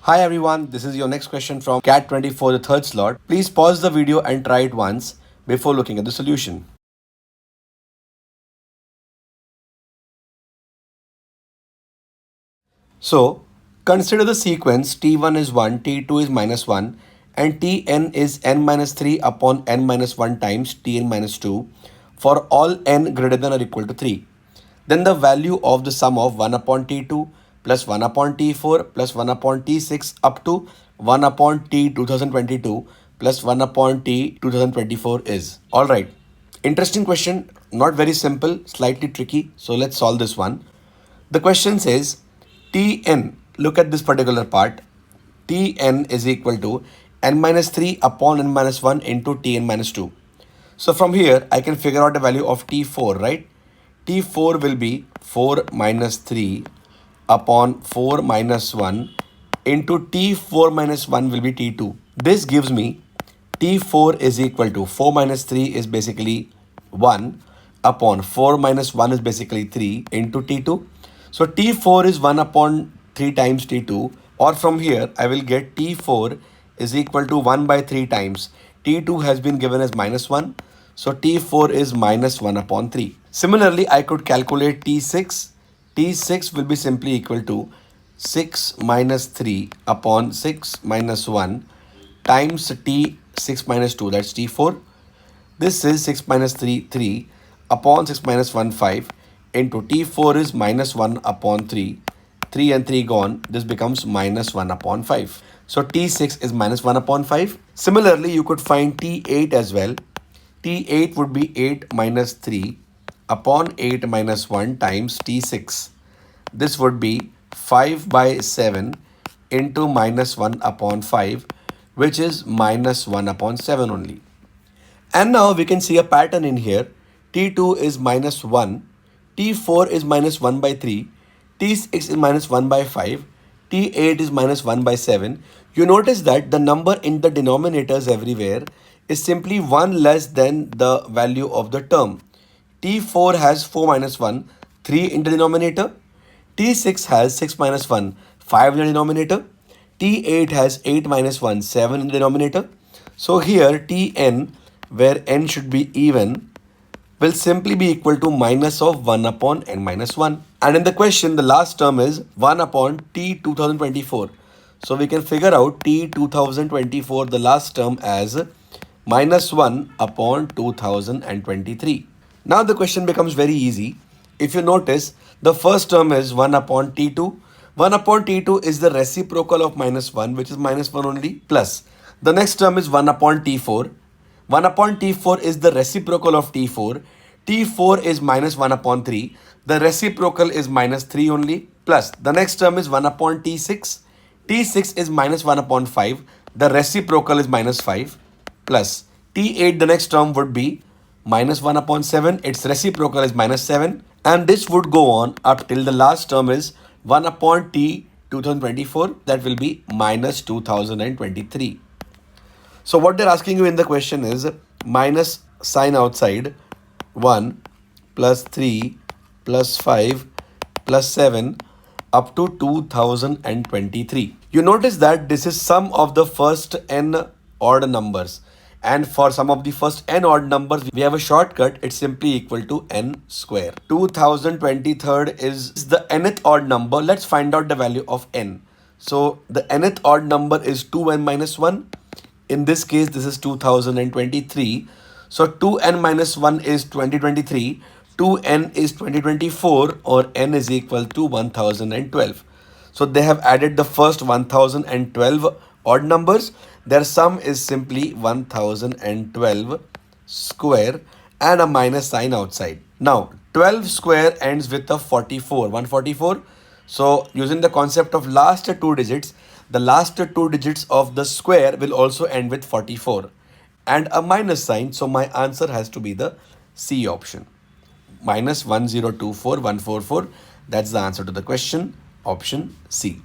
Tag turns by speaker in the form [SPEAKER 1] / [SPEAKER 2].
[SPEAKER 1] Hi everyone, this is your next question from Q18, the third slot. Please pause the video and try it once before looking at the solution. So, consider the sequence T1 is 1, T2 is minus 1, and Tn is n minus 3 upon n minus 1 times Tn minus 2 for all n greater than or equal to 3. Then the value of the sum of 1 upon T2 plus 1 upon T4 plus 1 upon T6 up to 1 upon T 2022 plus 1 upon T 2024 is. Alright, interesting question, not very simple, slightly tricky. So let's solve this one. The question says Tn, look at this particular part, Tn is equal to n minus 3 upon n minus 1 into Tn minus 2. So from here, I can figure out the value of T4, right? T4 will be 4 minus 3 upon 4 minus 1 into T4 minus 1 will be T2. This gives me T4 is equal to 4 minus 3 is basically 1 upon 4 minus 1 is basically 3 into T2. So T4 is 1 upon 3 times T2, or from here I will get T4 is equal to 1 by 3 times. T2 has been given as minus 1. So T4 is minus 1 upon 3. Similarly, I could calculate T6. T6 will be simply equal to 6 minus 3 upon 6 minus 1 times T6 minus 2, that's T4. This is 6 minus 3, 3 upon 6 minus 1, 5 into T4 is minus 1 upon 3. 3 and 3 gone, this becomes minus 1 upon 5. So T6 is minus 1 upon 5. Similarly, you could find T8 as well. T8 would be 8 minus 3 upon 8 minus 1 times T6. This would be 5 by 7 into minus 1 upon 5, which is minus 1 upon 7 only. And now we can see a pattern in here. T2 is minus 1, T4 is minus 1 by 3, T6 is minus 1 by 5, T8 is minus 1 by 7. You notice that the number in the denominators everywhere is simply 1 less than the value of the term. T4 has 4 minus 1, 3 in the denominator. T6 has 6 minus 1, 5 in the denominator. T8 has 8 minus 1, 7 in the denominator. So here Tn, where n should be even, will simply be equal to minus of 1 upon n minus 1. And in the question, the last term is 1 upon T 2024. So we can figure out T 2024, the last term, as minus 1 upon 2023. Now the question becomes very easy. If you notice, the first term is 1 upon T2. 1 upon T2 is the reciprocal of minus 1, which is minus 1 only, plus. The next term is 1 upon T4. 1 upon T4 is the reciprocal of T4. T4 is minus 1 upon 3. The reciprocal is minus 3 only, plus. The next term is 1 upon T6. T6 is minus 1 upon 5. The reciprocal is minus 5, plus. T8, the next term would be minus 1 upon 7. Its reciprocal is minus 7. And this would go on up till the last term is 1 upon T 2024. That will be minus 2023. So what they're asking you in the question is minus sign outside 1 plus 3 plus 5 plus 7 up to 2023. You notice that this is sum of the first n odd numbers. And for some of the first n odd numbers, we have a shortcut. It's simply equal to n square. 2023 is the nth odd number. Let's find out the value of n. So the nth odd number is 2n minus 1. In this case, this is 2023. So 2n minus 1 is 2023. 2n is 2024, or n is equal to 1012. So they have added the first 1012 odd numbers. Their sum is simply 1012 square and a minus sign outside. Now 12 square ends with a 44, 144. So using the concept of last two digits, the last two digits of the square will also end with 44 and a minus sign. So my answer has to be the C option. Minus 1024144. That's the answer to the question, option C.